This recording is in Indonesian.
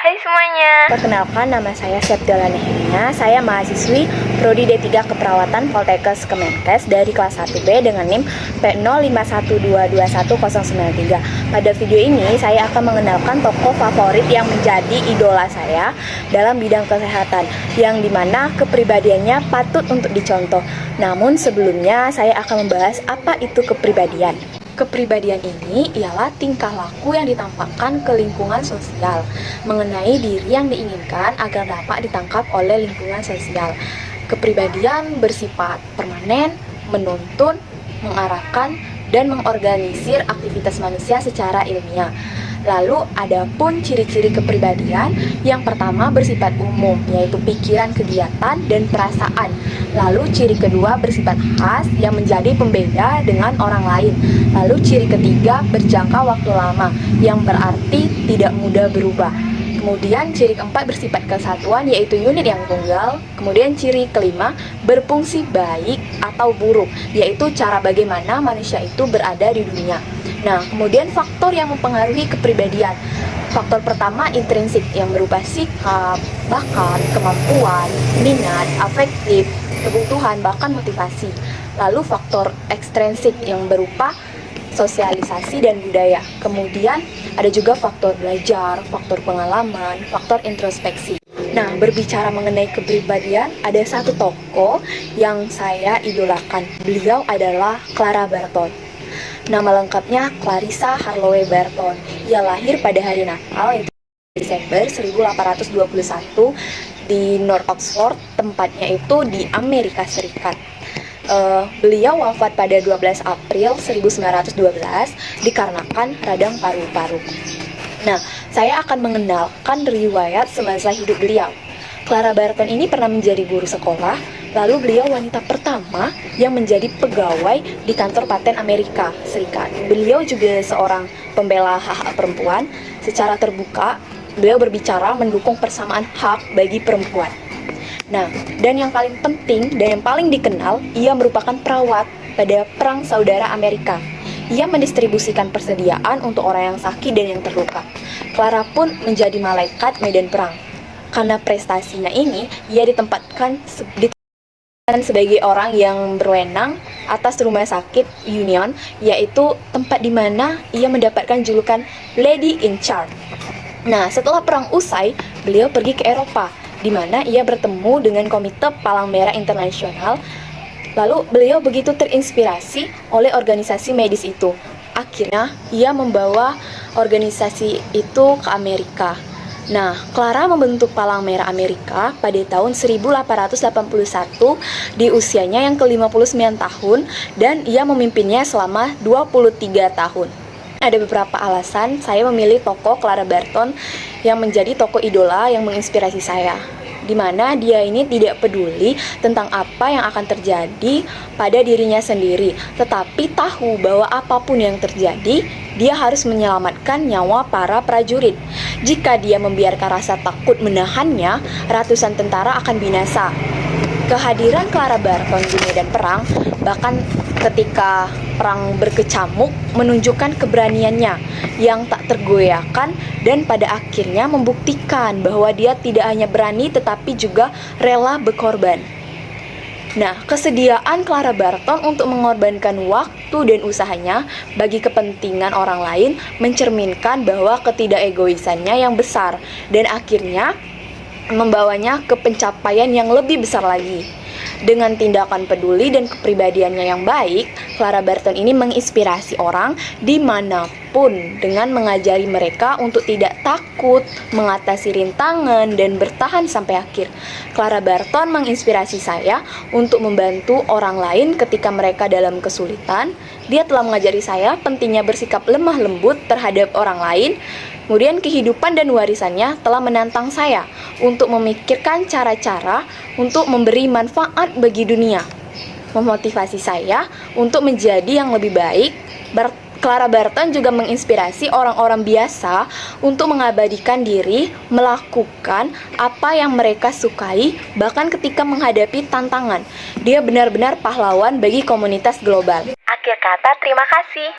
Hai semuanya. Perkenalkan, nama saya Septiala Nehemia. Saya mahasiswi Prodi D3 Keperawatan Poltekkes Kemenkes dari kelas 1B dengan NIM P0512210093. Pada video ini saya akan mengenalkan tokoh favorit yang menjadi idola saya dalam bidang kesehatan, yang dimana kepribadiannya patut untuk dicontoh. Namun sebelumnya saya akan membahas apa itu kepribadian. Kepribadian ini ialah tingkah laku yang ditampakkan ke lingkungan sosial mengenai diri yang diinginkan agar dapat ditangkap oleh lingkungan sosial. Kepribadian bersifat permanen, menuntun, mengarahkan, dan mengorganisir aktivitas manusia secara ilmiah. Lalu adapun ciri-ciri kepribadian, yang pertama bersifat umum, yaitu pikiran, kegiatan, dan perasaan. Lalu ciri kedua bersifat khas yang menjadi pembeda dengan orang lain. Lalu ciri ketiga berjangka waktu lama, yang berarti tidak mudah berubah. Kemudian ciri keempat bersifat kesatuan, yaitu unit yang tunggal. Kemudian ciri kelima berfungsi baik atau buruk, yaitu cara bagaimana manusia itu berada di dunia. Nah, kemudian faktor yang mempengaruhi kepribadian. Faktor pertama intrinsik, yang berupa sikap, bakat, kemampuan, minat, afektif, kebutuhan, bahkan motivasi. Lalu faktor ekstrinsik yang berupa sosialisasi dan budaya. Kemudian ada juga faktor belajar, faktor pengalaman, faktor introspeksi. Nah, berbicara mengenai kepribadian, ada satu tokoh yang saya idolakan. Beliau adalah Clara Barton. Nama lengkapnya Clarissa Harlowe Barton. Ia lahir pada hari Natal, yaitu Desember 1821 di North Oxford, tempatnya itu di Amerika Serikat. Beliau wafat pada 12 April 1912 dikarenakan radang paru-paru. Nah, saya akan mengenalkan riwayat semasa hidup beliau. Clara Barton ini pernah menjadi guru sekolah, lalu beliau wanita pertama yang menjadi pegawai di kantor paten Amerika Serikat. Beliau juga seorang pembela hak-hak perempuan. Secara terbuka, beliau berbicara mendukung persamaan hak bagi perempuan. Nah, dan yang paling penting dan yang paling dikenal, ia merupakan perawat pada Perang Saudara Amerika. Ia mendistribusikan persediaan untuk orang yang sakit dan yang terluka. Clara pun menjadi malaikat medan perang. Karena prestasinya ini, ia ditempatkan sebagai orang yang berwenang atas rumah sakit Union, yaitu tempat di mana ia mendapatkan julukan Lady in Charge. Nah, setelah perang usai, beliau pergi ke Eropa, di mana ia bertemu dengan Komite Palang Merah Internasional. Lalu beliau begitu terinspirasi oleh organisasi medis itu. Akhirnya ia membawa organisasi itu ke Amerika. Nah, Clara membentuk Palang Merah Amerika pada tahun 1881 di usianya yang ke-59 tahun, dan ia memimpinnya selama 23 tahun. Ada beberapa alasan saya memilih tokoh Clara Barton yang menjadi tokoh idola yang menginspirasi saya, di mana dia ini tidak peduli tentang apa yang akan terjadi pada dirinya sendiri, tetapi tahu bahwa apapun yang terjadi, dia harus menyelamatkan nyawa para prajurit. Jika dia membiarkan rasa takut menahannya, ratusan tentara akan binasa. Kehadiran Clara Barton di medan perang, bahkan ketika perang berkecamuk, menunjukkan keberaniannya yang tak tergoyahkan, dan pada akhirnya membuktikan bahwa dia tidak hanya berani tetapi juga rela berkorban. Nah, kesediaan Clara Barton untuk mengorbankan waktu dan usahanya bagi kepentingan orang lain mencerminkan bahwa ketidakegoisannya yang besar, dan akhirnya membawanya ke pencapaian yang lebih besar lagi. Dengan tindakan peduli dan kepribadiannya yang baik, Clara Barton ini menginspirasi orang dimanapun dengan mengajari mereka untuk tidak takut, mengatasi rintangan, dan bertahan sampai akhir. Clara Barton menginspirasi saya untuk membantu orang lain ketika mereka dalam kesulitan. Dia telah mengajari saya pentingnya bersikap lemah lembut terhadap orang lain. Kemudian kehidupan dan warisannya telah menantang saya untuk memikirkan cara-cara untuk memberi manfaat bagi dunia. Memotivasi saya untuk menjadi yang lebih baik. Clara Barton juga menginspirasi orang-orang biasa untuk mengabadikan diri, melakukan apa yang mereka sukai, bahkan ketika menghadapi tantangan. Dia benar-benar pahlawan bagi komunitas global. Akhir kata, terima kasih.